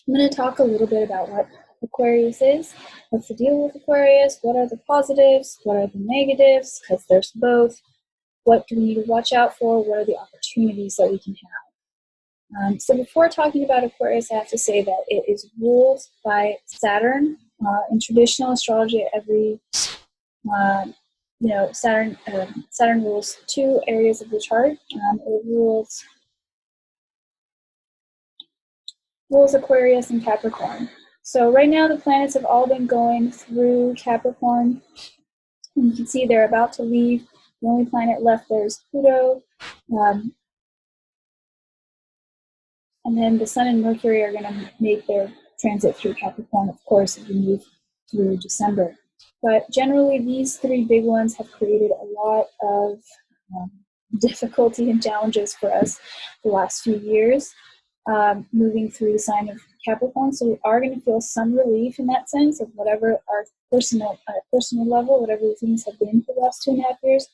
I'm going to talk a little bit about what Aquarius is, what's the deal with Aquarius, what are the positives, what are the negatives, because there's both, what do we need to watch out for, what are the opportunities that we can have. So before talking about Aquarius, I have to say that it is ruled by Saturn. In traditional astrology, Saturn rules two areas of the chart. It rules Aquarius and Capricorn. So right now the planets have all been going through Capricorn. And you can see they're about to leave. The only planet left there is Pluto. And then the Sun and Mercury are going to make their transit through Capricorn, of course, as we move through December. But generally, these three big ones have created a lot of difficulty and challenges for us the last few years, moving through the sign of Capricorn. So we are going to feel some relief in that sense of whatever our personal level, whatever things have been for the last 2.5 years.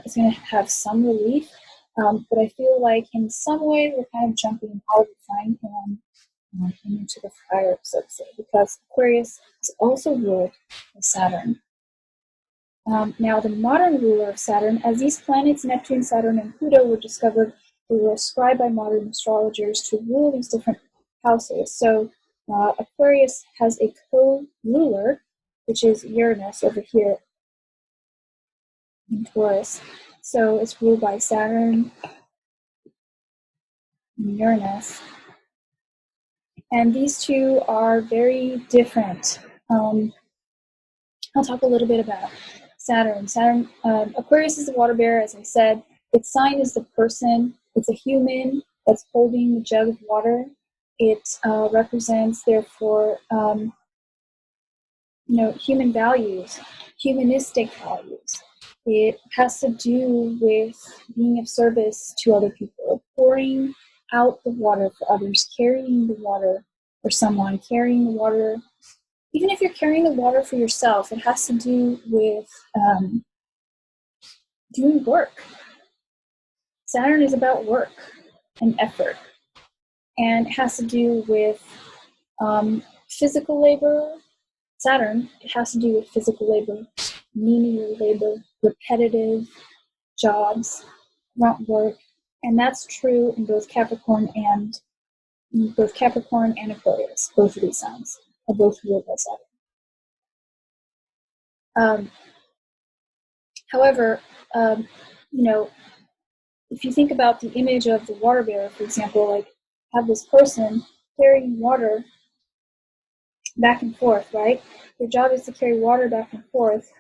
It's going to have some relief. But I feel like in some ways we're kind of jumping out of the frying pan into the fire, so to say, because Aquarius is also ruled by Saturn. Now, the modern ruler of Saturn, as these planets, Neptune, Saturn, and Pluto, were discovered, they were ascribed by modern astrologers to rule these different houses. So Aquarius has a co-ruler, which is Uranus over here in Taurus. So it's ruled by Saturn and Uranus. And these two are very different. I'll talk a little bit about Saturn. Aquarius is the water bearer, as I said. Its sign is the person. It's a human that's holding the jug of water. It represents, therefore, human values, humanistic values. It has to do with being of service to other people, pouring out the water for others, carrying the water for someone, carrying the water. Even if you're carrying the water for yourself, it has to do with doing work. Saturn is about work and effort. And it has to do with physical labor. Saturn, it has to do with physical labor, menial labor, repetitive jobs, grunt work. And that's true in both Capricorn and Aquarius. Both of these signs are both ruled by Saturn. However, if you think about the image of the water bearer, for example, like have this person carrying water back and forth, right? Your job is to carry water back and forth.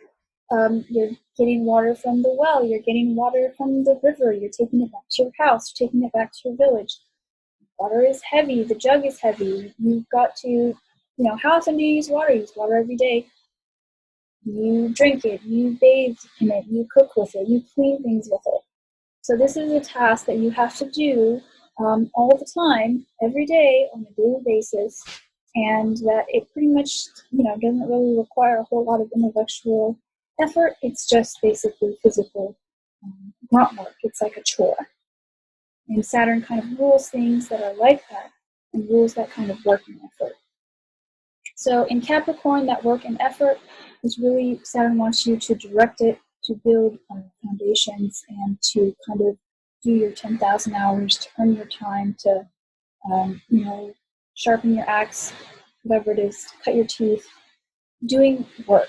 You're getting water from the well, you're getting water from the river, you're taking it back to your house, you're taking it back to your village. Water is heavy, the jug is heavy. You've got to, how often do you use water? You use water every day. You drink it, you bathe in it, you cook with it, you clean things with it. So this is a task that you have to do all the time, every day, on a daily basis, and that it pretty much, doesn't really require a whole lot of intellectual effort. It's just basically physical grunt work. It's like a chore. And Saturn kind of rules things that are like that and rules that kind of work and effort. So in Capricorn, that work and effort is really, Saturn wants you to direct it to build foundations and to kind of do your 10,000 hours, to earn your time, to, sharpen your axe, whatever it is, cut your teeth, doing work.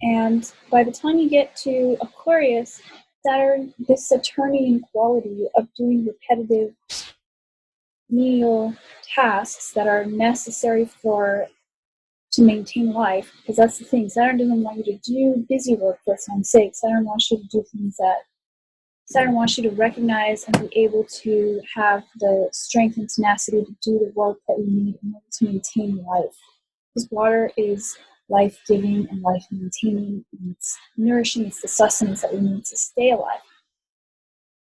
And by the time you get to Aquarius, Saturn, this Saturnian quality of doing repetitive menial tasks that are necessary to maintain life, because that's the thing. Saturn doesn't want you to do busy work for its own sake. Saturn wants you to do things that Saturn wants you to recognize and be able to have the strength and tenacity to do the work that you need in order to maintain life. Because water is life-giving and life-maintaining, and it's nourishing, it's the sustenance that we need to stay alive.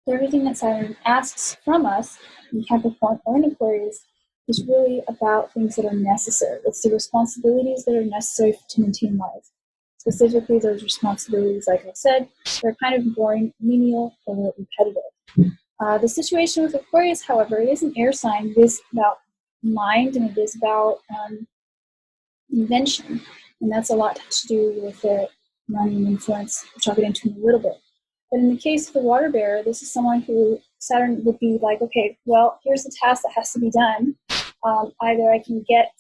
So everything that Saturn asks from us in Capricorn or in Aquarius is really about things that are necessary. It's the responsibilities that are necessary to maintain life. Specifically, those responsibilities, like I said, they're kind of boring, menial, or repetitive. The situation with Aquarius, however, it is an air sign. It is about mind, and it is about invention. And that's a lot to do with money and influence, which I'll get into in a little bit. But in the case of the water bearer, this is someone who Saturn would be like, okay, well, here's the task that has to be done. Either I can get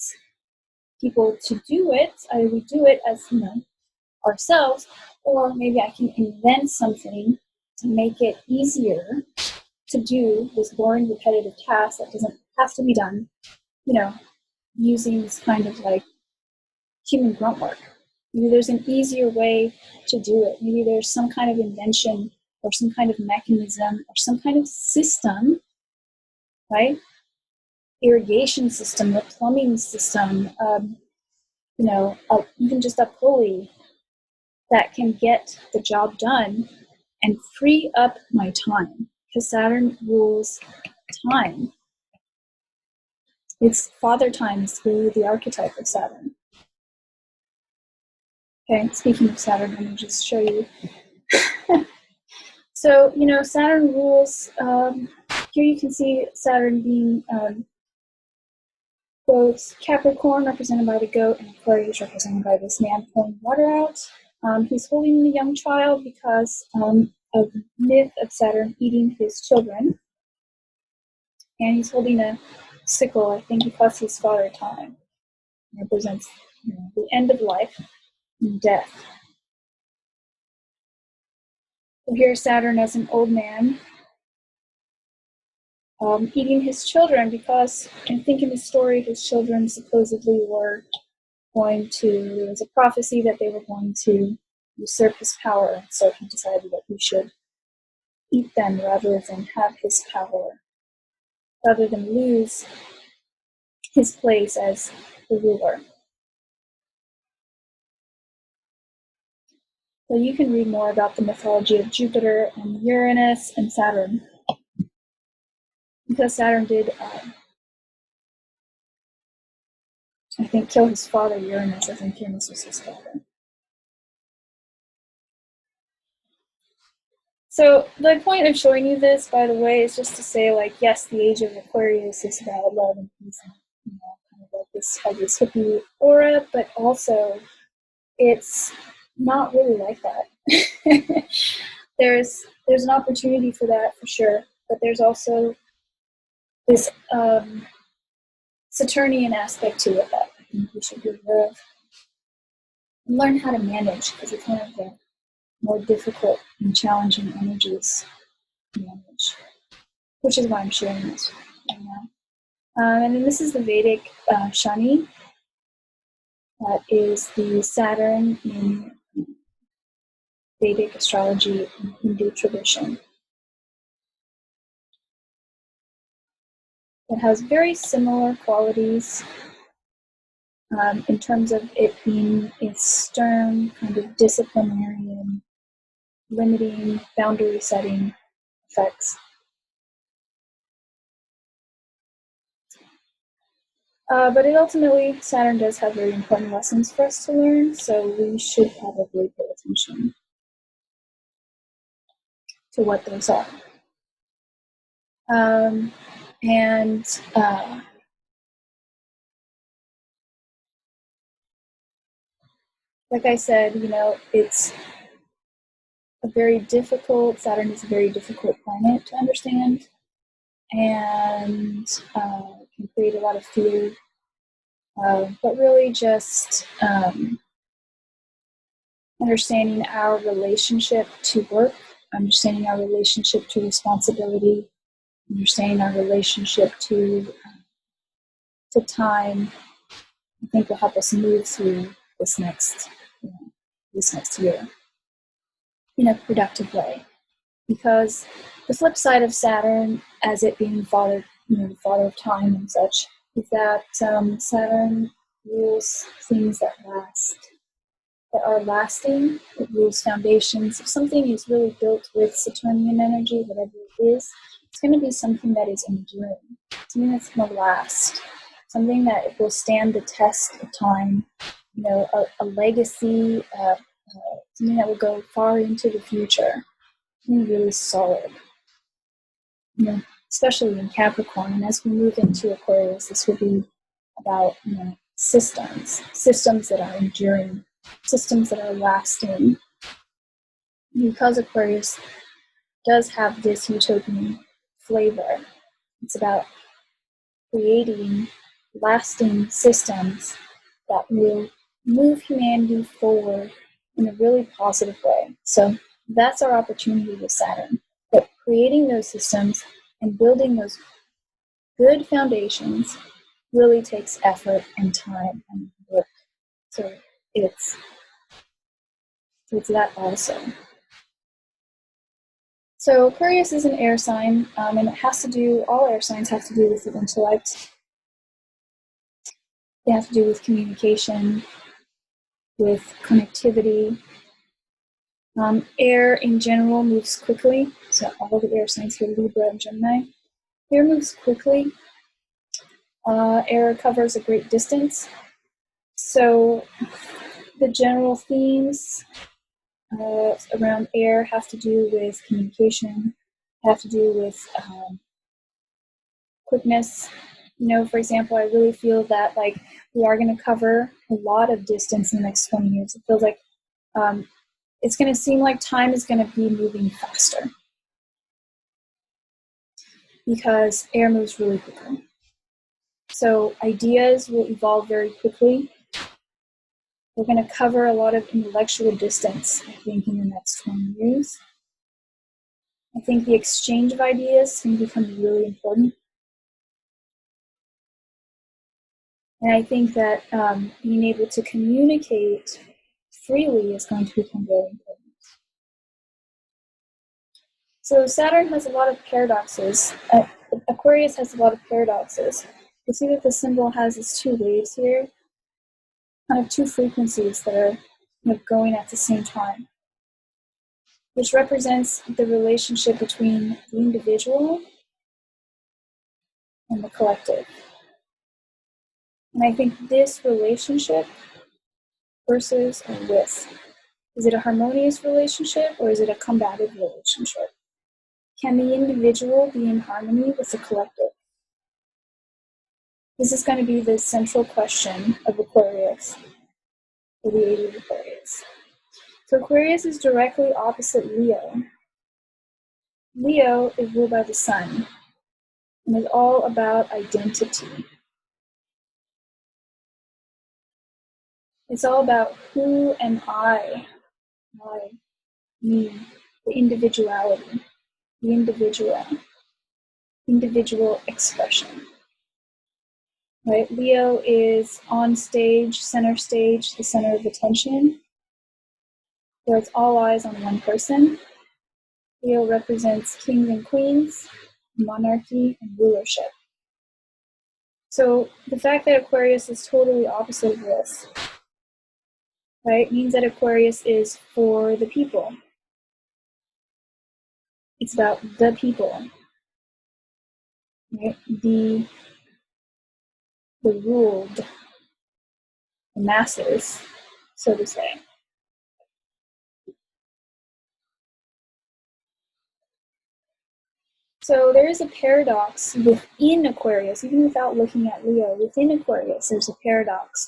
people to do it, either we do it as ourselves, or maybe I can invent something to make it easier to do this boring, repetitive task that doesn't have to be done, using this kind of like human grunt work. Maybe there's an easier way to do it. Maybe there's some kind of invention or some kind of mechanism or some kind of system, right? Irrigation system, a plumbing system, even just a pulley that can get the job done and free up my time, because Saturn rules time. It's father time is really the archetype of Saturn. Okay, speaking of Saturn, let me just show you. So, Saturn rules, here you can see Saturn being both Capricorn, represented by the goat, and Aquarius, represented by this man pouring water out. He's holding the young child because of the myth of Saturn eating his children. And he's holding a sickle, I think, because he's father time. It represents the end of life and death. So here's Saturn as an old man eating his children, because I think in the story his children supposedly were going to, there was a prophecy that they were going to usurp his power, so he decided that he should eat them rather than have his power, rather than lose his place as the ruler. So you can read more about the mythology of Jupiter and Uranus and Saturn, because Saturn did, I think, kill his father, Uranus. I think Uranus was his father. So the point of showing you this, by the way, is just to say, like, yes, the age of Aquarius is about love and peace and, kind of like this hippie aura, but also it's not really like that. There's an opportunity for that, for sure, but there's also this Saturnian aspect to it that I think we should be aware of and learn how to manage, because it's one of the more difficult and challenging energies to manage, which is why I'm sharing this right now. And then this is the Vedic Shani. That is the Saturn in Vedic astrology and Hindu tradition. It has very similar qualities in terms of it being a stern, kind of disciplinarian, limiting, boundary setting effects. But it ultimately, Saturn does have very important lessons for us to learn, so we should probably pay attention to what those are. Like I said, it's a very difficult, Saturn is a very difficult planet to understand, and can create a lot of fear, but really just understanding our relationship to work, understanding our relationship to responsibility, understanding our relationship to time, I think will help us move through this next year in a productive way. Because the flip side of Saturn, as it being father, the father of time and such, is that Saturn rules things that last, that are lasting. It rules foundations. If something is really built with Saturnian energy, whatever it is, it's going to be something that is enduring, something that's going to last, something that will stand the test of time, a legacy, something that will go far into the future, something really solid. especially in Capricorn. And as we move into Aquarius, this will be about systems that are enduring, systems that are lasting. Because Aquarius does have this utopian flavor, it's about creating lasting systems that will move humanity forward in a really positive way. So that's our opportunity with Saturn. But creating those systems and building those good foundations really takes effort and time and work. So it's that also. So Aquarius is an air sign, and it has to do, all air signs have to do with the intellect. They have to do with communication, with connectivity. Air in general moves quickly. So all of the air signs here, Libra and Gemini. Air moves quickly. Air covers a great distance. So the general themes around air have to do with communication, have to do with quickness. For example, I really feel that we are going to cover a lot of distance in the next 20 years. It feels like it's going to seem like time is going to be moving faster because air moves really quickly. So ideas will evolve very quickly. We're going to cover a lot of intellectual distance, I think, in the next 20 years. I think the exchange of ideas can become really important. And I think that being able to communicate freely is going to become very important. So Saturn has a lot of paradoxes. Aquarius has a lot of paradoxes. You see that the symbol has its two waves here, kind of two frequencies that are going at the same time, which represents the relationship between the individual and the collective. And I think this relationship versus a with. Is it a harmonious relationship or is it a combative relationship? Can the individual be in harmony with the collective? This is going to be the central question of Aquarius, or the age of Aquarius. So Aquarius is directly opposite Leo. Leo is ruled by the sun and is all about identity. It's all about who am I, me, the individuality, the individual expression. Right? Leo is on stage, center stage, the center of attention, where it's all eyes on one person. Leo represents kings and queens, monarchy, and rulership. So the fact that Aquarius is totally opposite of this, right, means that Aquarius is for the people. It's about the people, right? The ruled, the masses, so to say. So there is a paradox within Aquarius, even without looking at Leo. Within Aquarius, there's a paradox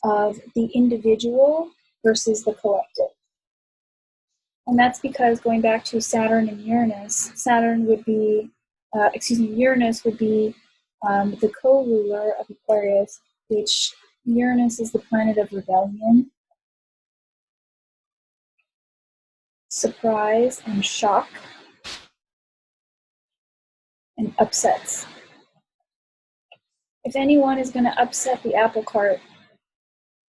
of the individual versus the collective. And that's because, going back to Saturn and Uranus, Uranus would be the co-ruler of Aquarius, which Uranus is the planet of rebellion, surprise and shock, and upsets. If anyone is going to upset the apple cart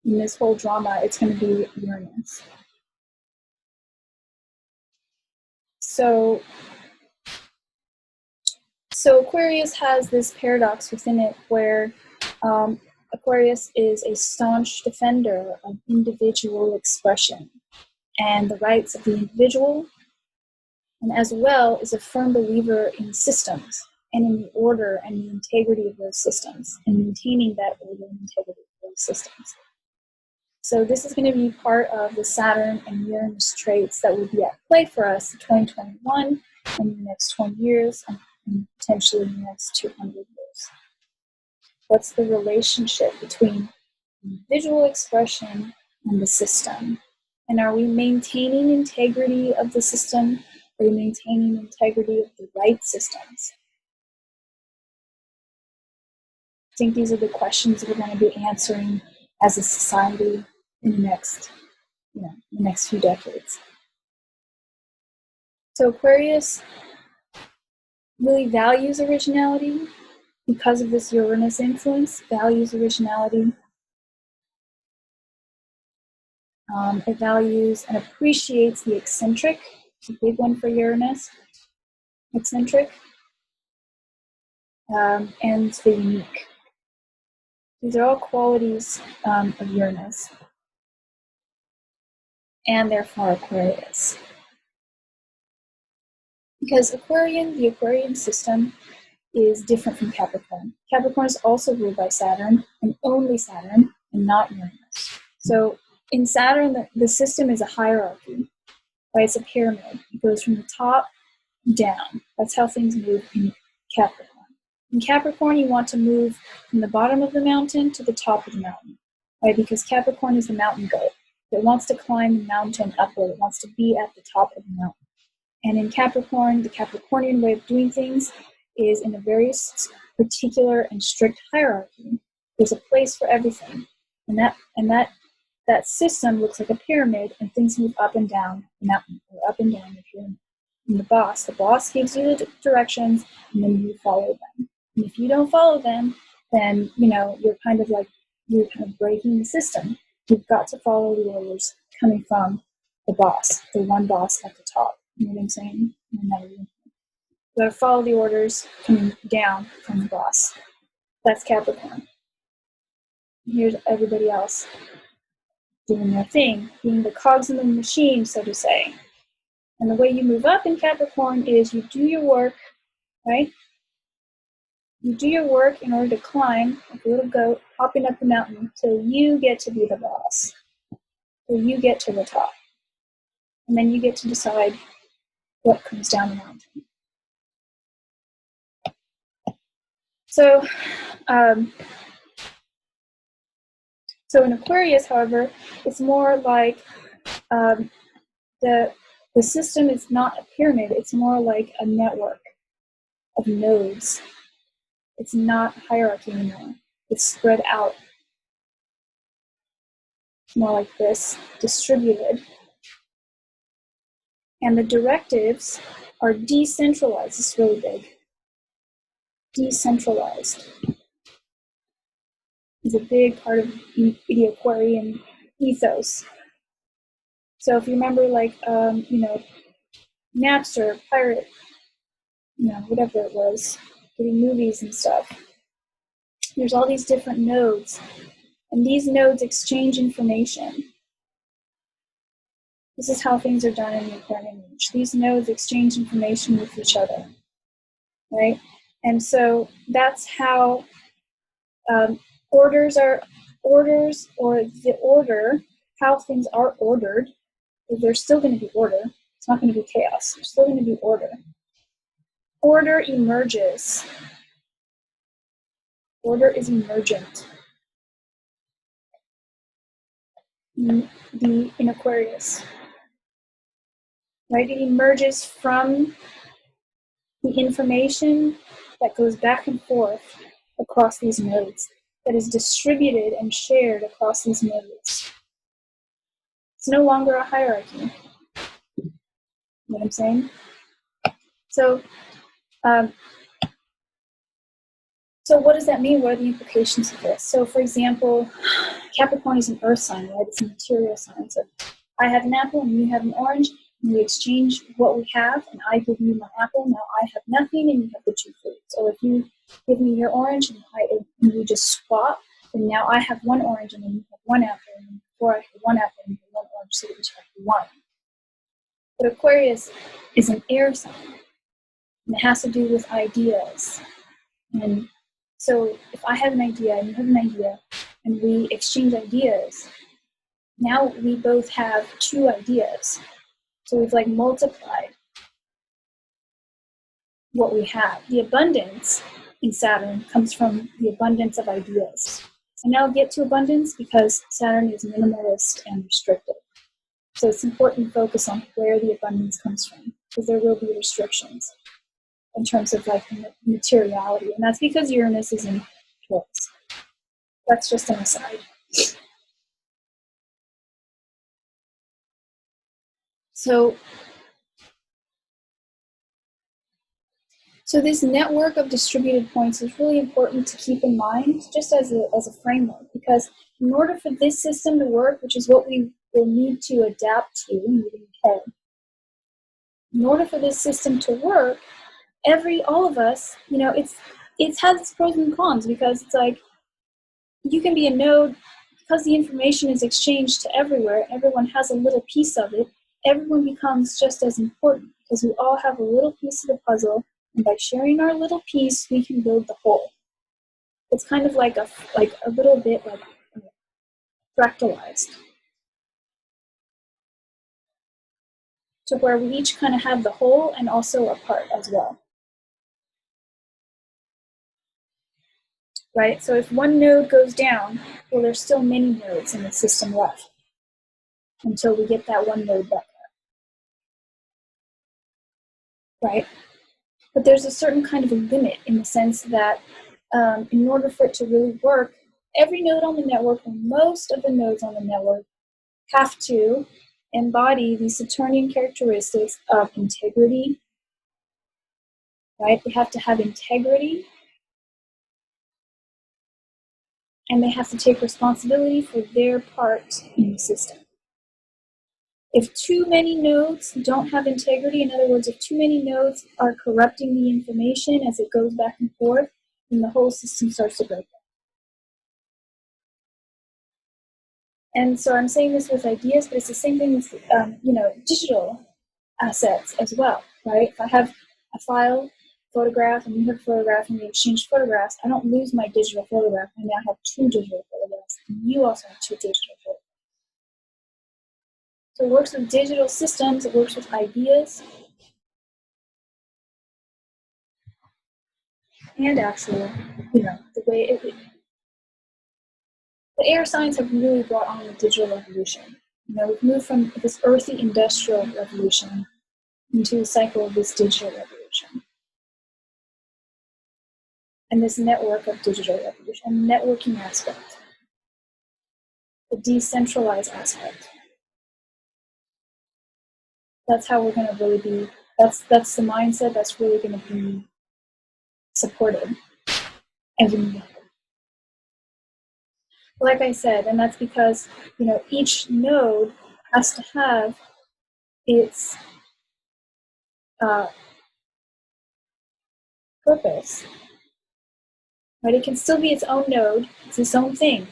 in this whole drama, it's going to be Uranus. So Aquarius has this paradox within it where Aquarius is a staunch defender of individual expression and the rights of the individual, and as well is a firm believer in systems and in the order and the integrity of those systems and maintaining that order and integrity of those systems. So this is going to be part of the Saturn and Uranus traits that will be at play for us in 2021 and the next 20 years. and potentially in the next 200 years? What's the relationship between visual expression and the system? And are we maintaining integrity of the system? Are we maintaining integrity of the right systems? I think these are the questions we're going to be answering as a society in the next few decades. So Aquarius really values originality because of this Uranus influence, values originality. It values and appreciates the eccentric, a big one for Uranus, eccentric, and the unique. These are all qualities of Uranus, and therefore Aquarius. Because the Aquarian system is different from Capricorn. Capricorn is also ruled by Saturn, and only Saturn, and not Uranus. So in Saturn, the system is a hierarchy, right? It's a pyramid. It goes from the top down. That's how things move in Capricorn. In Capricorn, you want to move from the bottom of the mountain to the top of the mountain, right? Because Capricorn is the mountain goat. It wants to climb the mountain upward. It wants to be at the top of the mountain. And in Capricorn, the Capricornian way of doing things is in a very particular and strict hierarchy. There's a place for everything. And that system looks like a pyramid, and things move up and down the mountain, or up and down the pyramid. And the boss gives you the directions, and then you follow them. And if you don't follow them, then you're kind of breaking the system. You've got to follow the orders coming from the boss, the one boss at the top. You know what I'm saying? You got to follow the orders coming down from the boss. That's Capricorn. Here's everybody else doing their thing, being the cogs in the machine, so to say. And the way you move up in Capricorn is you do your work, right? You do your work in order to climb, like a little goat, hopping up the mountain, till you get to be the boss. Till you get to the top. And then you get to decide what comes down the mountain. So in Aquarius, however, it's more like the system is not a pyramid. It's more like a network of nodes. It's not hierarchy anymore. It's spread out. It's more like this, distributed. And the directives are decentralized. It's really big. Decentralized is a big part of the Aquarian ethos. So if you remember, Napster, Pirate, whatever it was, getting movies and stuff, there's all these different nodes, and these nodes exchange information. This is how things are done in the Aquarian age. These nodes exchange information with each other, right? And so that's how orders, or the order, how things are ordered. There's still going to be order. It's not going to be chaos. There's still going to be order. Order emerges. Order is emergent. In Aquarius. Right? It emerges from the information that goes back and forth across these nodes, that is distributed and shared across these nodes. It's no longer a hierarchy. You know what I'm saying? So what does that mean? What are the implications of this? So, for example, Capricorn is an earth sign, right? It's a material sign. So I have an apple and you have an orange, and we exchange what we have, and I give you my apple. Now I have nothing, and you have the two fruits. Or if you give me your orange and we just swap, then now I have one orange, and then you have one apple, and then before I have one apple and you have one orange, so we each have one. But Aquarius is an air sign, and it has to do with ideas. And so if I have an idea and you have an idea, and we exchange ideas, now we both have two ideas. So we've multiplied. what we have. The abundance in Saturn comes from the abundance of ideas. And I'll get to abundance because Saturn is minimalist and restrictive. So it's important to focus on where the abundance comes from, because there will be restrictions in terms of like materiality. And that's because Uranus is in Taurus. That's just an aside. So this network of distributed points is really important to keep in mind, just as a framework, because in order for this system to work, which is what we will need to adapt to moving ahead, in order for this system to work, all of us, it has its pros and cons, because it's like you can be a node, because the information is exchanged to everywhere, everyone has a little piece of it, everyone becomes just as important, because we all have a little piece of the puzzle, and by sharing our little piece, we can build the whole. It's kind of like a little bit like fractalized, to where we each kind of have the whole and also a part as well. Right? So if one node goes down, well, there's still many nodes in the system left until we get that one node back up. Right? But there's a certain kind of a limit, in the sense that in order for it to really work, every node on the network, or most of the nodes on the network, have to embody these Saturnian characteristics of integrity. Right? They have to have integrity, and they have to take responsibility for their part in the system. If too many nodes don't have integrity, in other words, if too many nodes are corrupting the information as it goes back and forth, then the whole system starts to break down. And so I'm saying this with ideas, but it's the same thing with, digital assets as well, right? If I have a file, photograph, and you have a photograph, and we exchange photographs, I don't lose my digital photograph. I now have two digital photographs, and you also have two digital photographs. So it works with digital systems, it works with ideas, and actually, the way the air signs have really brought on the digital revolution. We've moved from this earthy industrial revolution into a cycle of this digital revolution. And this network of digital revolution, networking aspect, the decentralized aspect. That's how we're going to really be, that's the mindset that's really going to be supported as we move. Like I said, and that's because, each node has to have its purpose. Right? It can still be its own node, it's its own thing,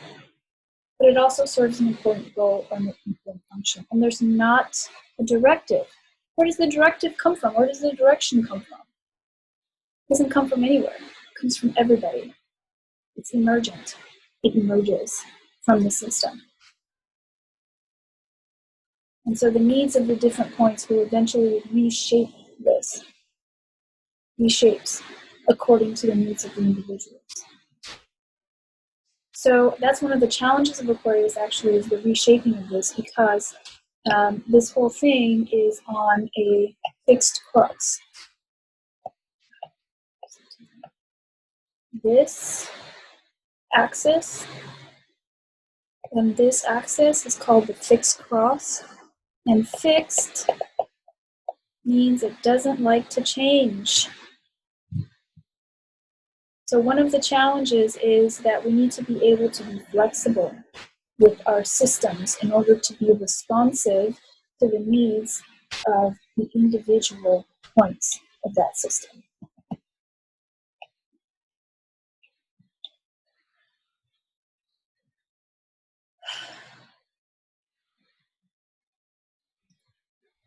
but it also serves an important role or an important function. And there's not a directive. Where does the directive come from? Where does the direction come from? It doesn't come from anywhere. It comes from everybody. It's emergent. It emerges from the system. And so the needs of the different points will eventually reshape this. Reshapes according to the needs of the individuals. So that's one of the challenges of Aquarius, actually, is the reshaping of this, because this whole thing is on a fixed crux. This axis and this axis is called the fixed cross, and fixed means it doesn't like to change. So one of the challenges is that we need to be able to be flexible with our systems in order to be responsive to the needs of the individual points of that system.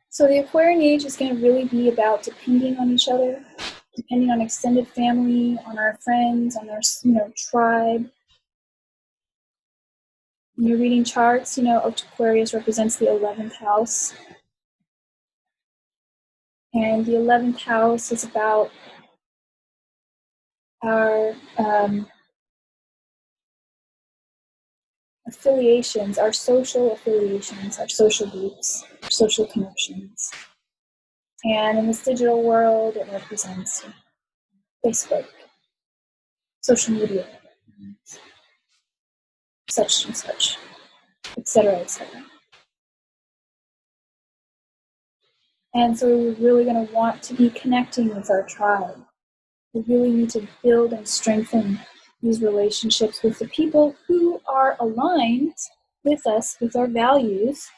So the Aquarian age is going to really be about depending on each other, depending on extended family, on our friends, on our tribe. When you're reading charts, Aquarius represents the 11th house. And the 11th house is about our affiliations, our social affiliations, our social groups, our social connections. And in this digital world, it represents Facebook, social media, such and such, etc., etc. And so we're really going to want to be connecting with our tribe. We really need to build and strengthen these relationships with the people who are aligned with us, with our values,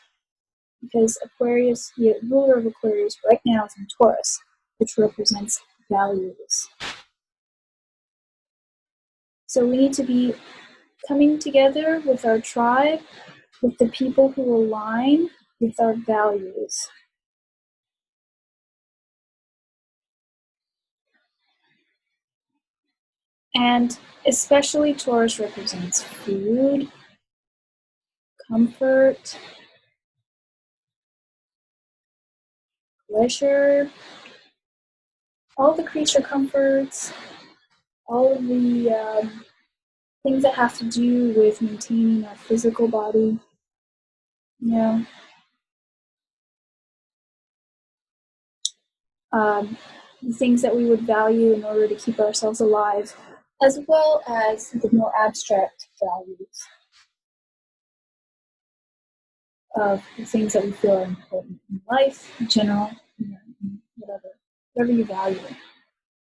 because Aquarius, the ruler of Aquarius right now is in Taurus, which represents values. So we need to be coming together with our tribe, with the people who align with our values. And especially Taurus represents food, comfort, pleasure, all the creature comforts, all of the things that have to do with maintaining our physical body, you know, the things that we would value in order to keep ourselves alive, as well as the more abstract values of the things that we feel are important in life, in general, whatever you value.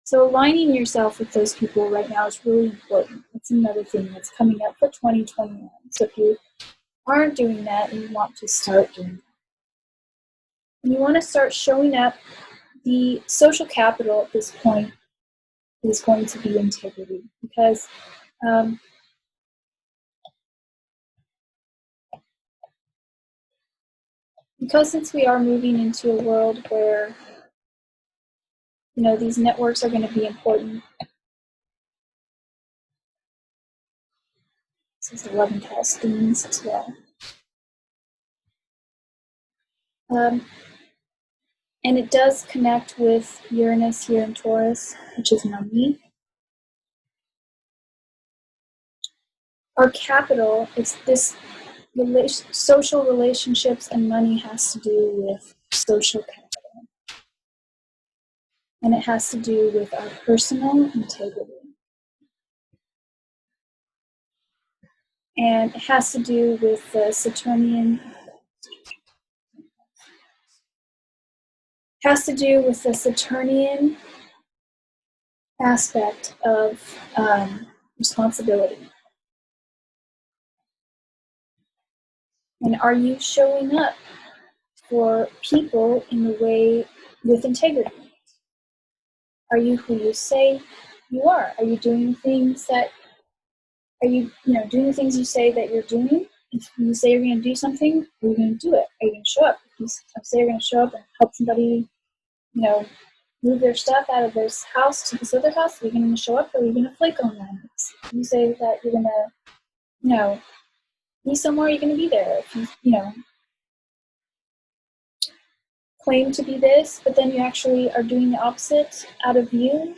So aligning yourself with those people right now is really important. That's another thing that's coming up for 2021. So if you aren't doing that, you want to start doing that. And you want to start showing up. The social capital at this point is going to be integrity, because since we are moving into a world where these networks are going to be important. This is 11 castings as well. And it does connect with Uranus here in Taurus, which is money. Our capital, it's this social relationships, and money has to do with social capital. And it has to do with our personal integrity. And it has to do with the Saturnian. Has to do with the Saturnian aspect of responsibility. And are you showing up for people in the way with integrity? Are you who you say you are? Are you doing things that? Are you doing the things you say that you're doing? If you say you're going to do something, are you going to do it? Are you going to show up? If you say you're going to show up and help somebody, move their stuff out of this house to this other house, are you going to show up, or are you going to flake on them? If you say that you're going to, be somewhere, you're going to be there. If you, claim to be this, but then you actually are doing the opposite out of your,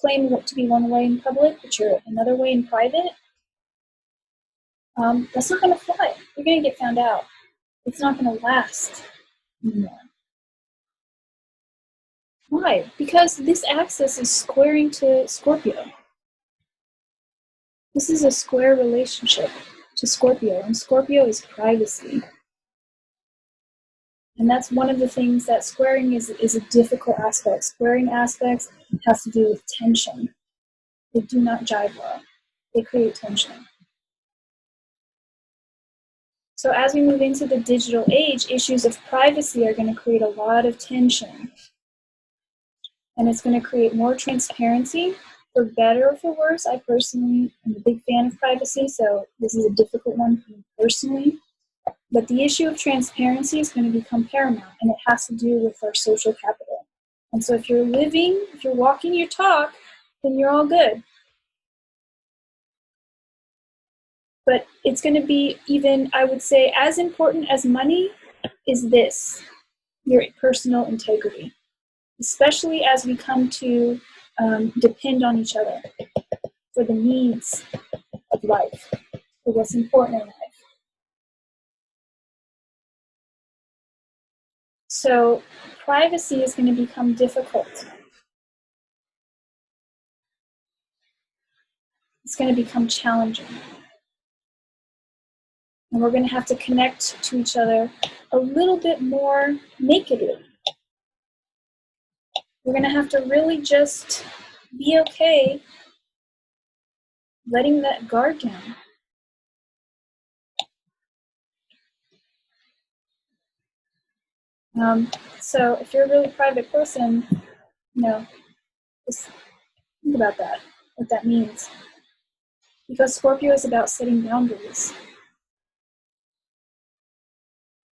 claim to be one way in public, but you're another way in private, that's not going to fly. You're going to get found out. It's not going to last anymore. Why? Because this axis is squaring to Scorpio. This is a square relationship to Scorpio, and Scorpio is privacy. And that's one of the things that squaring is a difficult aspect. Squaring aspects have to do with tension. They do not jive well. They create tension. So as we move into the digital age, issues of privacy are going to create a lot of tension. And it's going to create more transparency, for better or for worse. I personally am a big fan of privacy, so this is a difficult one for me personally. But the issue of transparency is going to become paramount, and it has to do with our social capital. And so if you're walking your talk, then you're all good. But it's going to be even, I would say, as important as money is this, your personal integrity. Especially as we come to depend on each other for the needs of life, for what's important in life. So privacy is going to become difficult. It's going to become challenging. And we're going to have to connect to each other a little bit more nakedly. We're going to have to really just be okay letting that guard down. So if you're a really private person, just think about that, what that means. Because Scorpio is about setting boundaries.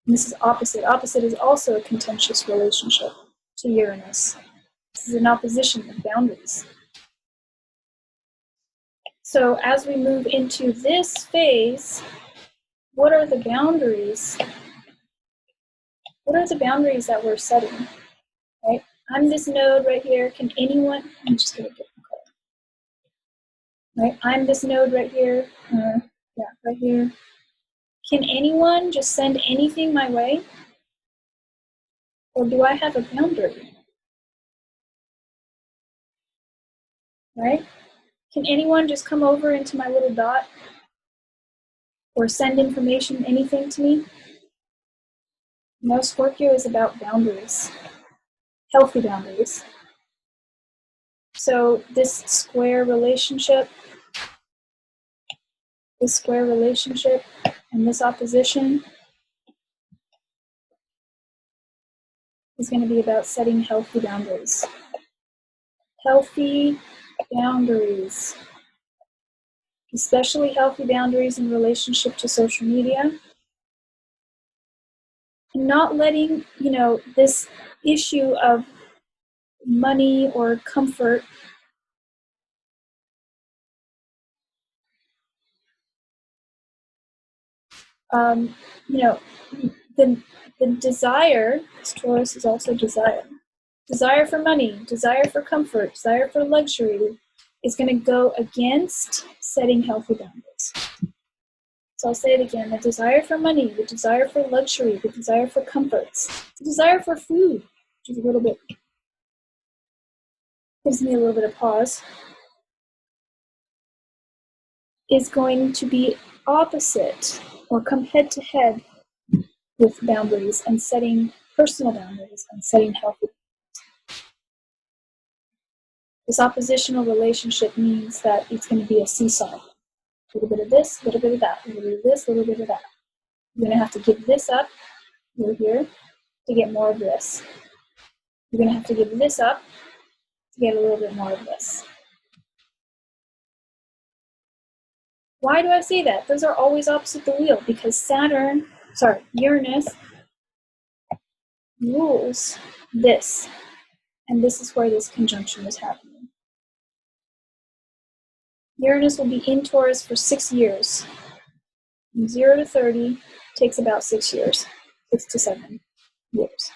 And this is opposite. Opposite is also a contentious relationship to Uranus. This is an opposition of boundaries. So as we move into this phase, what are the boundaries? What are the boundaries that we're setting? Right? I'm this node right here. Can anyone? I'm just gonna get my color. Right? I'm this node right here. Right here. Can anyone just send anything my way? Or do I have a boundary? Right? Can anyone just come over into my little dot or send information, anything to me? No, Scorpio is about boundaries, healthy boundaries. So this square relationship and this opposition is going to be about setting healthy boundaries. Healthy boundaries, especially healthy boundaries in relationship to social media. And not letting, this issue of money or comfort the desire, because Taurus is also desire for money, desire for comfort, desire for luxury is going to go against setting healthy boundaries. So I'll say it again, the desire for money, the desire for luxury, the desire for comforts, the desire for food, which is gives me a little bit of pause, is going to be opposite or come head to head with boundaries and setting personal boundaries and setting healthy boundaries. This oppositional relationship means that it's going to be a seesaw. A little bit of this, a little bit of that, a little bit of this, a little bit of that. You're going to have to give this up, you're here, to get more of this. You're going to have to give this up to get a little bit more of this. Why do I say that? Those are always opposite the wheel because Uranus rules this. And this is where this conjunction is happening. Uranus will be in Taurus for 6 years. From 0 to 30 takes about 6 years, 6 to 7 years.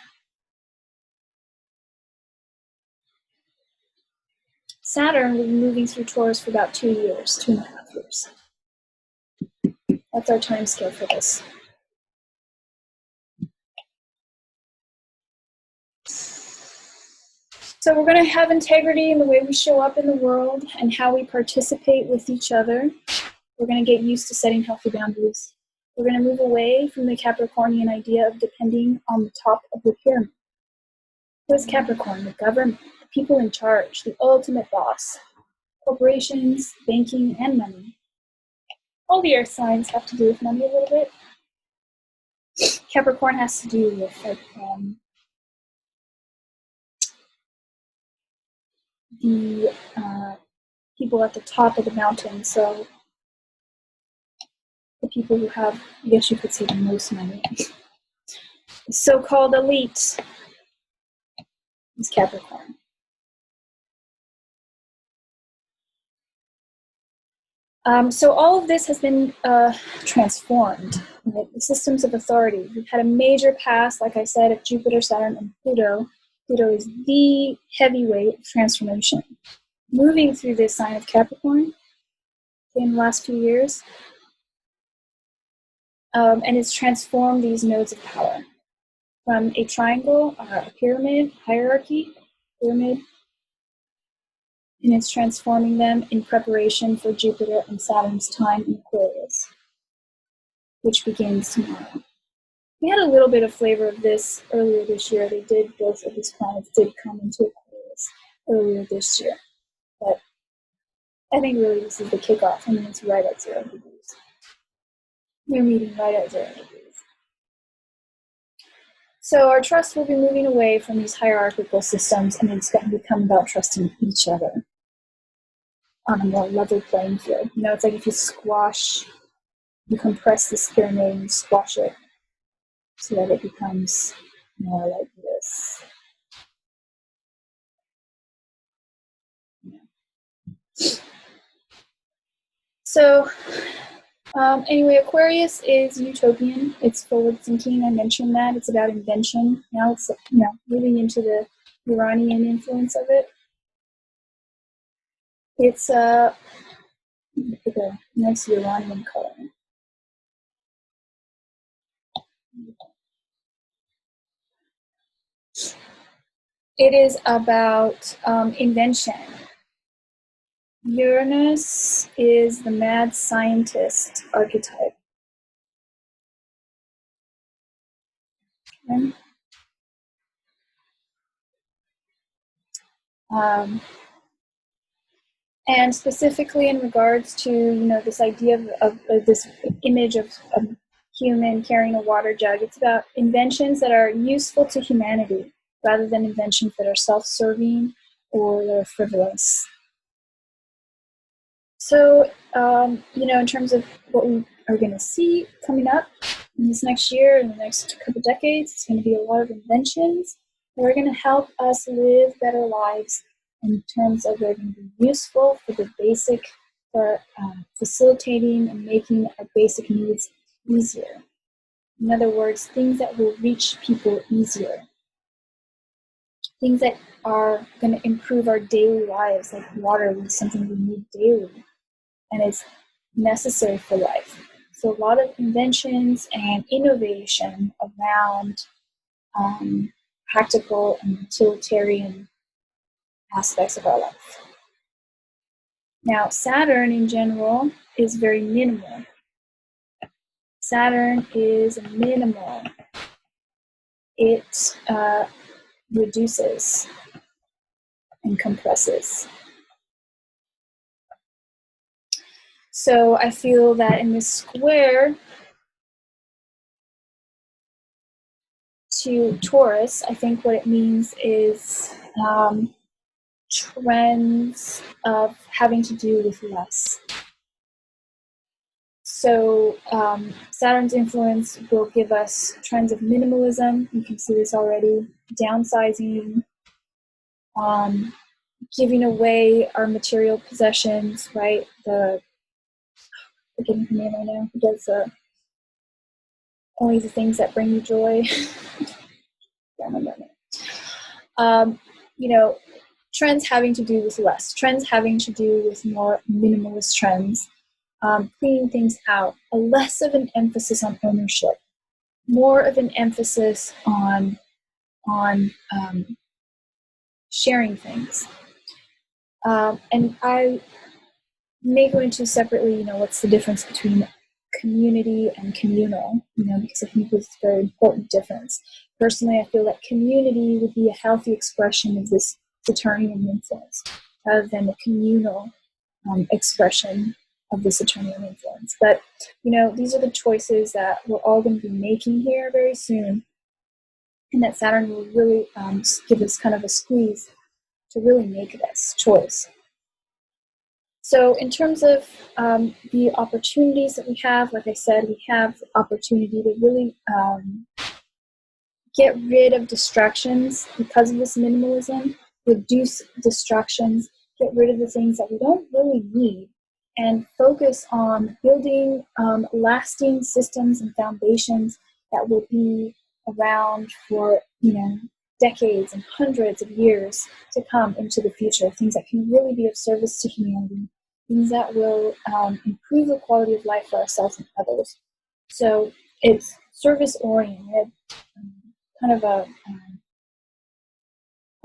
Saturn will be moving through Taurus for about 2 years, 2.5 years. That's our time scale for this. So we're going to have integrity in the way we show up in the world and how we participate with each other. We're going to get used to setting healthy boundaries. We're going to move away from the Capricornian idea of depending on the top of the pyramid. Who is Capricorn? The government, the people in charge, the ultimate boss. Corporations, banking, and money. All the earth signs have to do with money a little bit. Capricorn has to do with the people at the top of the mountain. So the people who have, I guess you could say, the most money. The so-called elite is Capricorn. So all of this has been transformed. Right? The systems of authority. We've had a major pass, like I said, of Jupiter, Saturn, and Pluto Pluto is the heavyweight of transformation. Moving through this sign of Capricorn in the last few years, and it's transformed these nodes of power from a triangle, a pyramid, hierarchy, pyramid, and it's transforming them in preparation for Jupiter and Saturn's time in Aquarius, which begins tomorrow. We had a little bit of flavor of this earlier this year. Both of these planets did come into Aquarius earlier this year. But I think really this is the kickoff. I mean, it's right at 0 degrees. We're meeting right at 0 degrees. So our trust will be moving away from these hierarchical systems, and it's going to become about trusting each other on a more level playing field. You know, it's like if you compress this pyramid and you squash it so that it becomes more like this. Yeah. So anyway, Aquarius is utopian. It's forward thinking. I mentioned that. It's about invention. Now it's moving into the Uranian influence of it. It's a nice Uranian color. It is about invention. Uranus is the mad scientist archetype. Okay. And specifically in regards to this idea of this image of human carrying a water jug, it's about inventions that are useful to humanity rather than inventions that are self-serving or that are frivolous. So, in terms of what we are going to see coming up in this next year, in the next couple decades, it's going to be a lot of inventions that are going to help us live better lives in terms of they're going to be useful for facilitating and making our basic needs easier. In other words, things that will reach people easier. Things that are going to improve our daily lives, like water is something we need daily, and it's necessary for life. So a lot of inventions and innovation around practical and utilitarian aspects of our life. Now, Saturn in general is very minimal. Saturn is minimal. It reduces and compresses. So I feel that in this square to Taurus, I think what it means is trends of having to do with less. So Saturn's influence will give us trends of minimalism. You can see this already. Downsizing, giving away our material possessions, right? Forgetting her name right now. Who does only the things that bring you joy? Don't remember her name. Trends having to do with less. Trends having to do with more minimalist trends. Cleaning things out. A less of an emphasis on ownership. More of an emphasis on sharing things. And I may go into separately, what's the difference between community and communal, because I think it's a very important difference. Personally, I feel that community would be a healthy expression of this Saturnian influence rather than a communal expression of the Saturnian influence. But, these are the choices that we're all going to be making here very soon, and that Saturn will really give us kind of a squeeze to really make this choice. So in terms of the opportunities that we have, like I said, we have the opportunity to really get rid of distractions because of this minimalism, reduce distractions, get rid of the things that we don't really need, and focus on building lasting systems and foundations that will be around for, decades and hundreds of years to come into the future, things that can really be of service to humanity, things that will improve the quality of life for ourselves and others. So it's service-oriented, kind of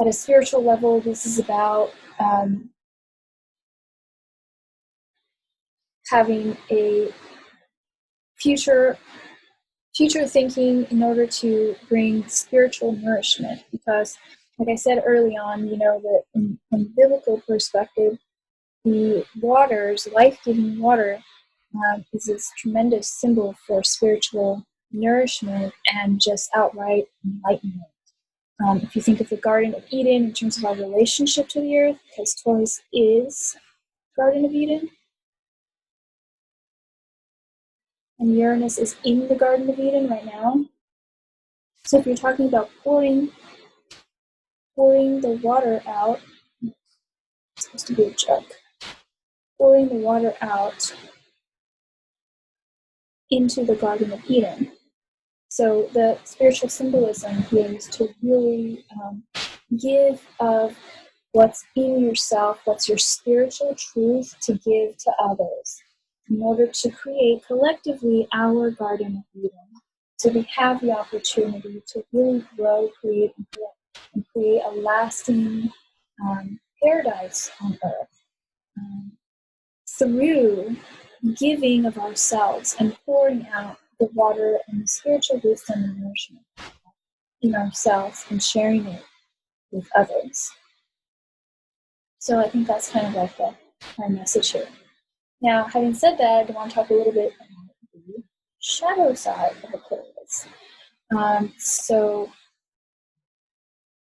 at a spiritual level. This is about having a future thinking in order to bring spiritual nourishment, because like I said early on, that from the biblical perspective, the waters, life-giving water, is this tremendous symbol for spiritual nourishment and just outright enlightenment. If you think of the Garden of Eden in terms of our relationship to the earth, because Taurus is Garden of Eden, and Uranus is in the Garden of Eden right now. So if you're talking about pouring the water out, it's supposed to be a jug, pouring the water out into the Garden of Eden. So the spiritual symbolism here is to really give of what's in yourself, what's your spiritual truth, to give to others in order to create collectively our Garden of Eden. So we have the opportunity to really grow, create, and create a lasting paradise on earth through giving of ourselves and pouring out the water and the spiritual wisdom and nourishment in ourselves and sharing it with others. So I think that's kind of like my message here. Now, having said that, I want to talk a little bit about the shadow side of Aquarius. So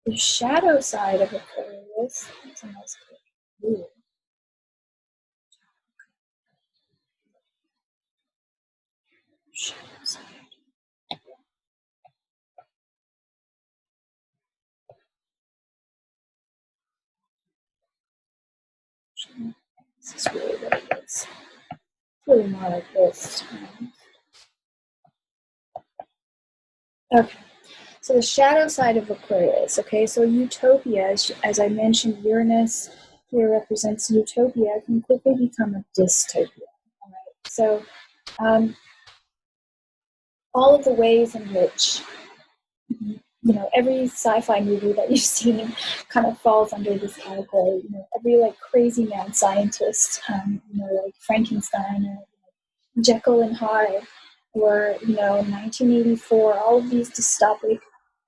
the shadow side of Aquarius, that's a nice picture. Shadow side. This is really what it is. It's really more like this. Okay, so the shadow side of Aquarius, okay, so utopia, as I mentioned, Uranus here represents utopia, can quickly become a dystopia, all right? So all of the ways in which, every sci-fi movie that you've seen kind of falls under this category, every like crazy mad scientist, like Frankenstein or Jekyll and Hyde, or 1984, all of these dystopic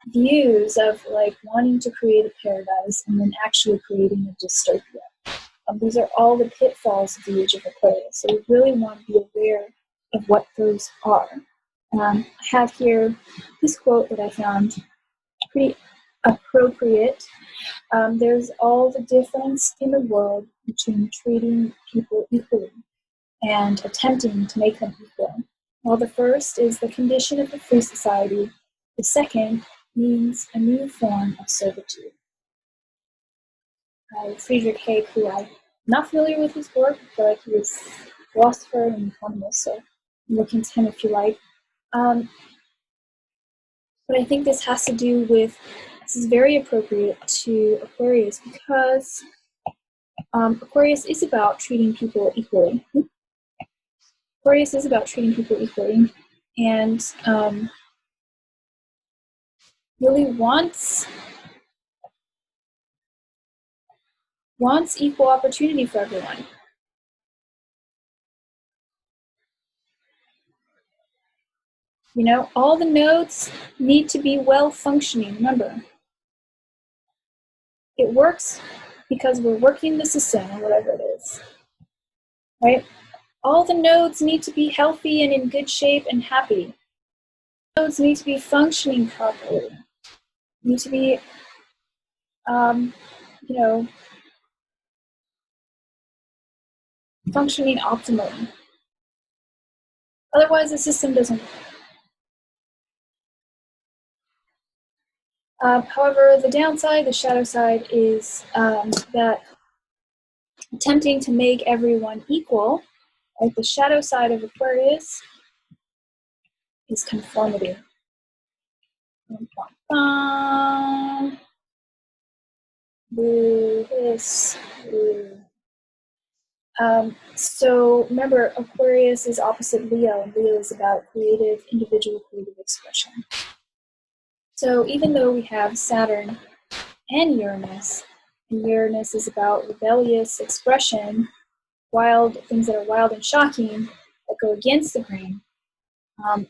views of like wanting to create a paradise and then actually creating a dystopia. These are all the pitfalls of the age of Aquarius. So we really want to be aware of what those are. I have here this quote that I found pretty appropriate. There's all the difference in the world between treating people equally and attempting to make them equal. While the first is the condition of a free society, the second means a new form of servitude. Friedrich Hayek, who I'm not familiar with his work, but he was a philosopher and economist, so look into him if you like. But I think this has to do with, this is very appropriate to Aquarius, because Aquarius is about treating people equally. Aquarius is about treating people equally, and really wants equal opportunity for everyone. All the nodes need to be well functioning. Remember, it works because we're working the system, or whatever it is, right? All the nodes need to be healthy and in good shape and happy. Nodes need to be functioning properly. Need to be, functioning optimally. Otherwise, the system doesn't work. However, the downside, the shadow side, is that attempting to make everyone equal, like the shadow side of Aquarius, is conformity. Boo, hiss, boo. So remember, Aquarius is opposite Leo, and Leo is about individual creative expression. So even though we have Saturn and Uranus is about rebellious expression, wild things that are wild and shocking that go against the grain.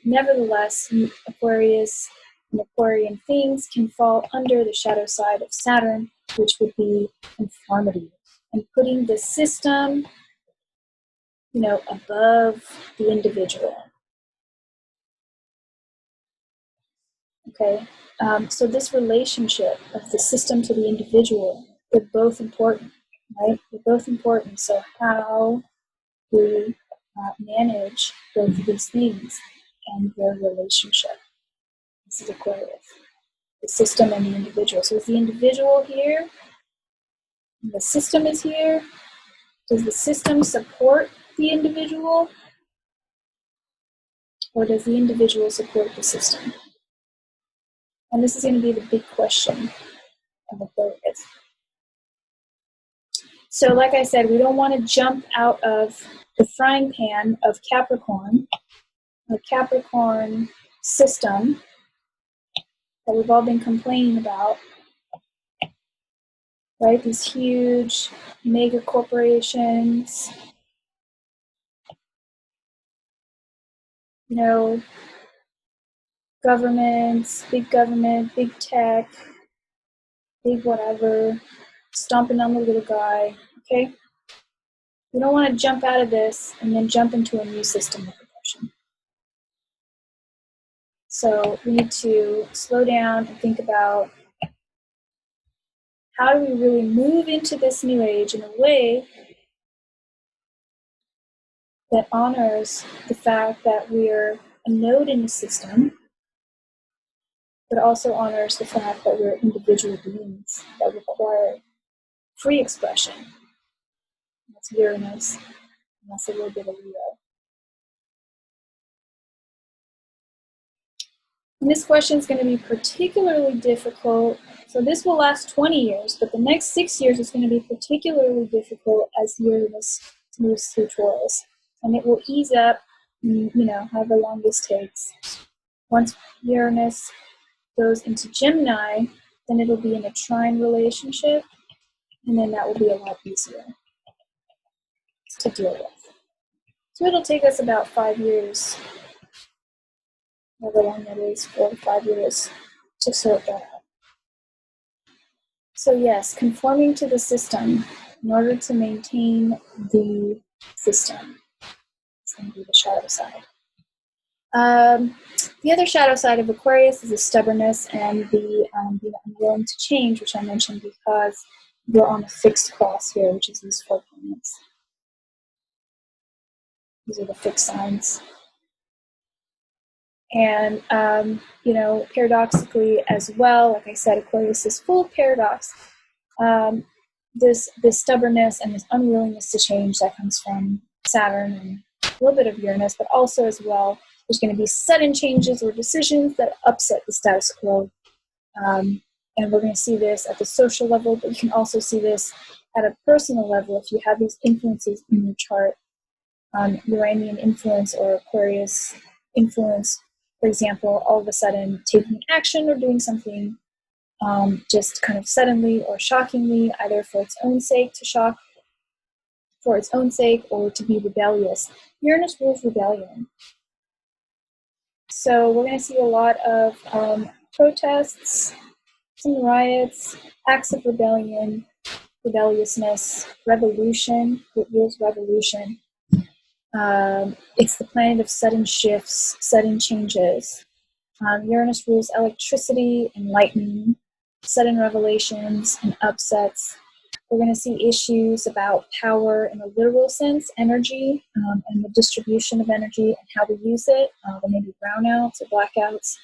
Nevertheless, Aquarius and Aquarian things can fall under the shadow side of Saturn, which would be conformity and putting the system, above the individual. Okay, so this relationship of the system to the individual, they're both important, right? They're both important. So how we manage both of these things and their relationship. This is Aquarius, the system and the individual. So is the individual here? And the system is here. Does the system support the individual? Or does the individual support the system? And this is going to be the big question of Aquarius. So like I said, we don't want to jump out of the frying pan of Capricorn, the Capricorn system that we've all been complaining about, right? These huge mega corporations, government, big tech, big whatever, stomping on the little guy, okay? We don't want to jump out of this and then jump into a new system of oppression. So we need to slow down and think about how do we really move into this new age in a way that honors the fact that we're a node in the system, but also honors the fact that we're individual beings that require free expression. That's Uranus, and that's a little bit of Leo. And this question is going to be particularly difficult. So this will last 20 years, but the next 6 years is going to be particularly difficult as Uranus moves through Taurus. And it will ease up, however long this takes. Once Uranus goes into Gemini, then it'll be in a trine relationship, and then that will be a lot easier to deal with. So it'll take us about 5 years, however long that is, 4 to 5 years, to sort that out. So yes, conforming to the system in order to maintain the system is going to be the shadow side. The other shadow side of Aquarius is the stubbornness and the being unwilling to change, which I mentioned because we're on a fixed cross here, which is these 4 planets. These are the fixed signs. And, paradoxically as well, like I said, Aquarius is full of paradox. This stubbornness and this unwillingness to change that comes from Saturn and a little bit of Uranus, but also as well, there's going to be sudden changes or decisions that upset the status quo. And we're going to see this at the social level, but you can also see this at a personal level if you have these influences in your chart. Uranian influence or Aquarius influence, for example, all of a sudden taking action or doing something just kind of suddenly or shockingly, either for its own sake to shock, for its own sake, or to be rebellious. Uranus rules rebellion. So we're going to see a lot of protests, some riots, acts of rebellion, rebelliousness, revolution. It rules revolution. It's the planet of sudden shifts, sudden changes. Uranus rules electricity and lightning, sudden revelations and upsets. We're going to see issues about power in a literal sense, energy, and the distribution of energy and how we use it. There may be brownouts or blackouts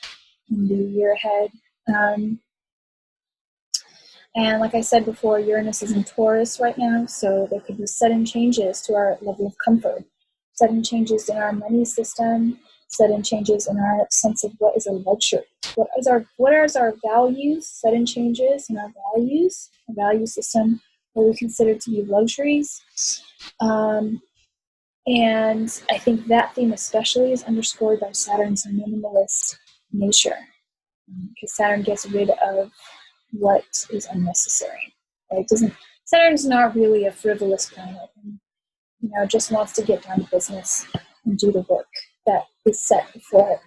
in the year ahead. And like I said before, Uranus is in Taurus right now, so there could be sudden changes to our level of comfort, sudden changes in our money system, sudden changes in our sense of what is a luxury. What are our values, sudden changes in our values, a value system, what we consider to be luxuries. And I think that theme especially is underscored by Saturn's minimalist nature, because Saturn gets rid of what is unnecessary. Right? Saturn's not really a frivolous planet, and, just wants to get down to business and do the work that is set before it.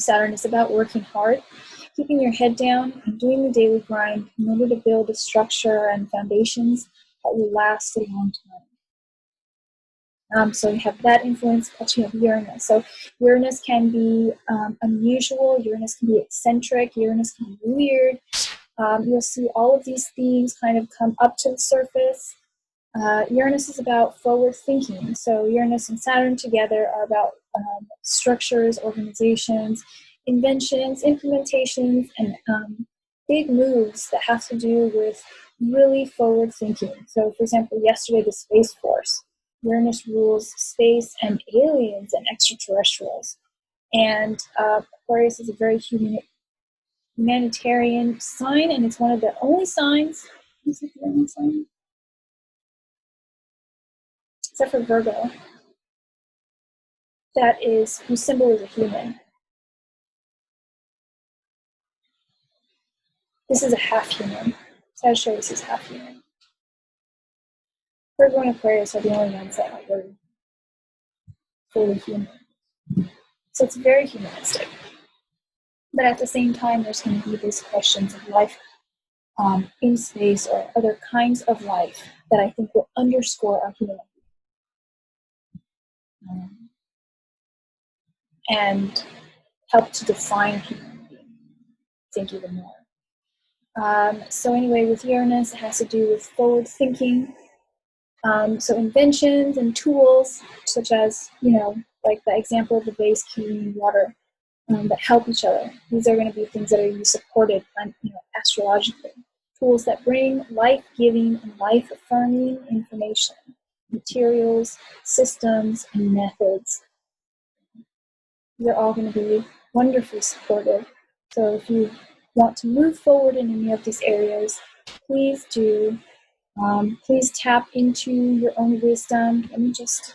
Saturn is about working hard, keeping your head down, and doing the daily grind in order to build a structure and foundations that will last a long time. So you have that influence, plus you have Uranus. So Uranus can be unusual, Uranus can be eccentric, Uranus can be weird. You'll see all of these themes kind of come up to the surface. Uranus is about forward thinking. So Uranus and Saturn together are about structures, organizations, inventions, implementations, and big moves that have to do with really forward thinking. So, for example, yesterday, the Space Force. Uranus rules space and aliens and extraterrestrials. And Aquarius is a very humanitarian sign, and it's one of the only signs. Is it the only sign? Except for Virgo, whose symbol is a human. This is a half human. Sagittarius is half human. Virgo and Aquarius are the only ones that are really fully human. So it's very humanistic. But at the same time, there's going to be these questions of life in space or other kinds of life that I think will underscore our humanity. And help to define humanity, I think, even more. So anyway, with Uranus, it has to do with forward thinking. So inventions and tools, such as, like the example of the vase carrying water, that help each other. These are going to be things that are supported, astrologically. Tools that bring life-giving and life-affirming information, materials, systems, and methods. They're all going to be wonderfully supportive. So if you want to move forward in any of these areas, please do. Please tap into your own wisdom. Let me just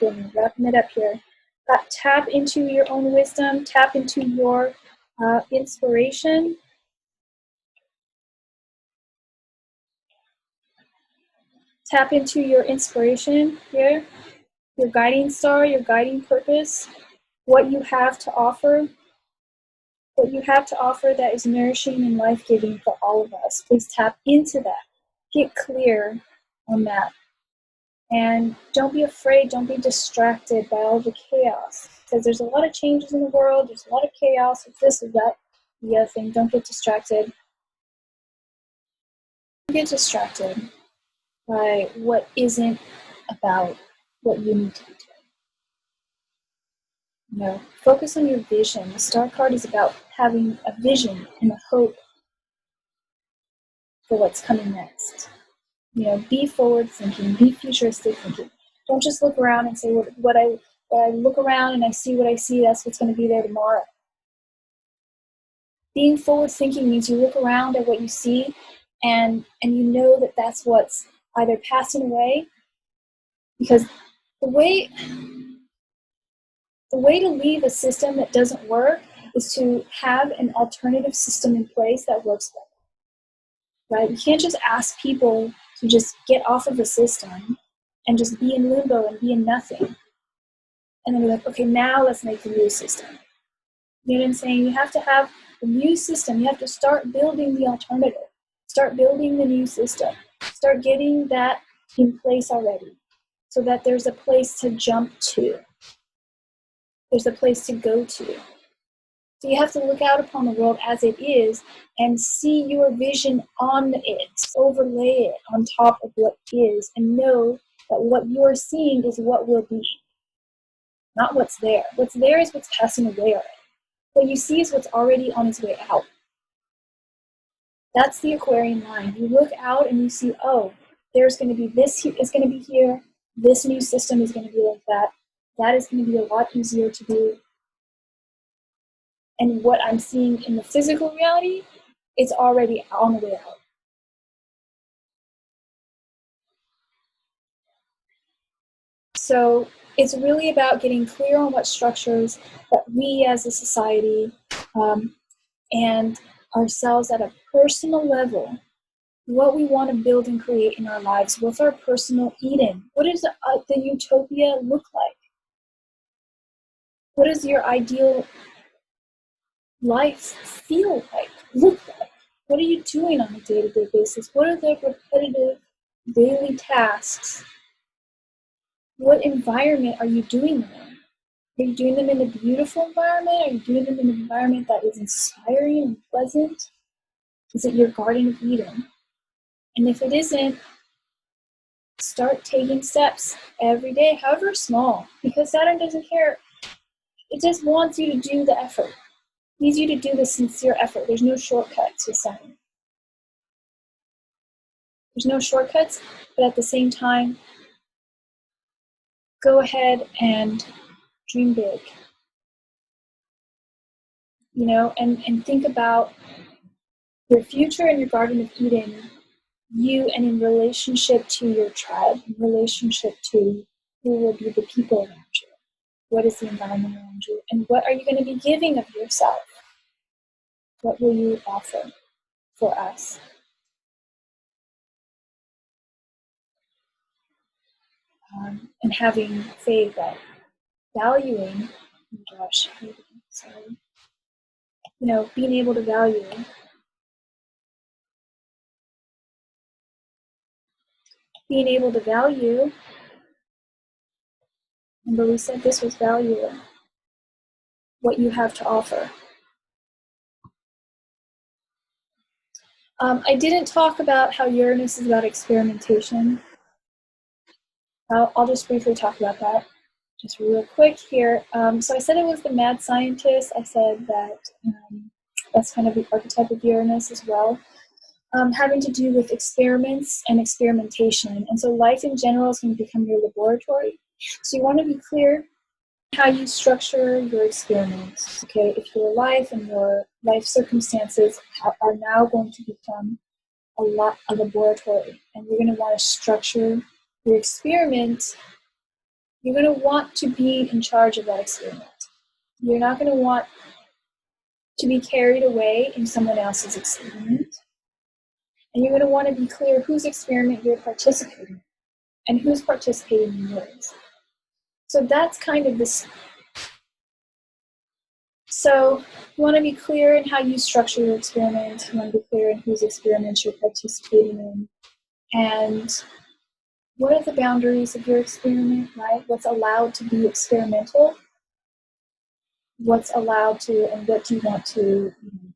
wrapping it up here. Tap into your own wisdom. Tap into your inspiration. Tap into your inspiration here, your guiding star, your guiding purpose, what you have to offer. What you have to offer that is nourishing and life-giving for all of us. Please tap into that. Get clear on that. And don't be afraid, don't be distracted by all the chaos. Because there's a lot of changes in the world, there's a lot of chaos, it's this, or that, the other thing. Don't get distracted. Don't get distracted by what isn't about what you need to be doing. Focus on your vision. The star card is about having a vision and a hope for what's coming next. Be forward thinking, be futuristic thinking. Don't just look around and say what I look around and I see what I see, that's what's going to be there tomorrow. Being forward thinking means you look around at what you see and you know that that's what's either passing away, because the way to leave a system that doesn't work is to have an alternative system in place that works better. Right? You can't just ask people to just get off of a system and just be in limbo and be in nothing. And then be like, okay, now let's make the new system. You know what I'm saying? You have to have the new system. You have to start building the alternative. Start building the new system. Start getting that in place already so that there's a place to jump to. There's a place to go to. So you have to look out upon the world as it is and see your vision on it, overlay it on top of what is, and know that what you're seeing is what will be, not what's there. What's there is what's passing away already. What you see is what's already on its way out. That's the Aquarian mind. You look out and you see, oh, there's going to be this, it's going to be here, this new system is going to be like that, that is going to be a lot easier to do. And what I'm seeing in the physical reality, it's already on the way out. So it's really about getting clear on what structures that we as a society and ourselves at a personal level, what we want to build and create in our lives. What's our personal Eden? What does the utopia look like? What does your ideal life feel like, look like? What are you doing on a day-to-day basis? What are the repetitive daily tasks? What environment are you doing them in? Are you doing them in a beautiful environment? Are you doing them in an environment that is inspiring and pleasant? Is it your Garden of Eden? And if it isn't, start taking steps every day, however small, because Saturn doesn't care. It just wants you to do the effort. It needs you to do the sincere effort. There's no shortcuts with Saturn. There's no shortcuts, but at the same time, go ahead and dream big. And think about your future and your Garden of Eden, you and in relationship to your tribe, in relationship to who will be the people around you. What is the environment around you? And what are you going to be giving of yourself? What will you offer for us? And having faith that valuing, being able to value. Being able to value, remember we said this was value, what you have to offer. I didn't talk about how Uranus is about experimentation. I'll just briefly talk about that, just real quick here. So I said it was the mad scientist. I said that that's kind of the archetype of Uranus as well, having to do with experiments and experimentation. And so life in general is going to become your laboratory. So you want to be clear how you structure your experiments, okay? If your life and your life circumstances are now going to become a laboratory, and you're going to want to structure your experiment, you're going to want to be in charge of that experiment. You're not going to want to be carried away in someone else's experiment. And you're going to want to be clear whose experiment you're participating in and who's participating in yours. So that's kind of this. So you want to be clear in how you structure your experiment. You want to be clear in whose experiments you're participating in. And what are the boundaries of your experiment, right? What's allowed to be experimental? What's allowed to, and what do you want to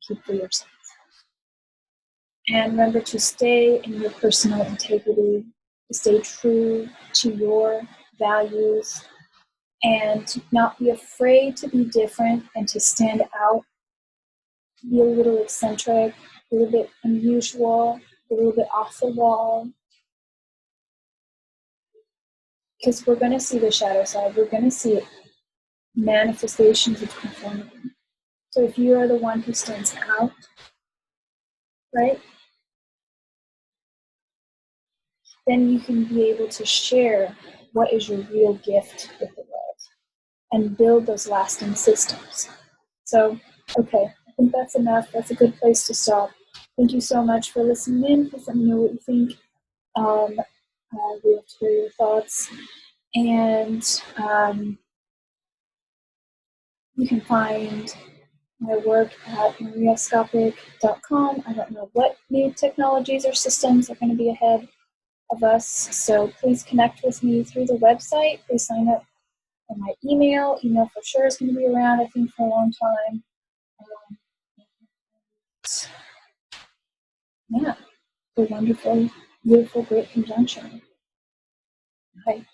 keep for yourself? And remember to stay in your personal integrity, to stay true to your values, and to not be afraid to be different and to stand out, to be a little eccentric, a little bit unusual, a little bit off the wall. Because we're going to see the shadow side, we're going to see manifestations of conformity. So if you are the one who stands out, right, then you can be able to share what is your real gift with the world and build those lasting systems. So, okay, I think that's enough. That's a good place to stop. Thank you so much for listening in. Please let me know what you think. We love to hear your thoughts. And you can find my work at mariascopic.com. I don't know what new technologies or systems are going to be ahead of us, so please connect with me through the website. Please sign up for my email. Email for sure is going to be around, I think, for a long time. Yeah, a wonderful, beautiful, great conjunction. Bye.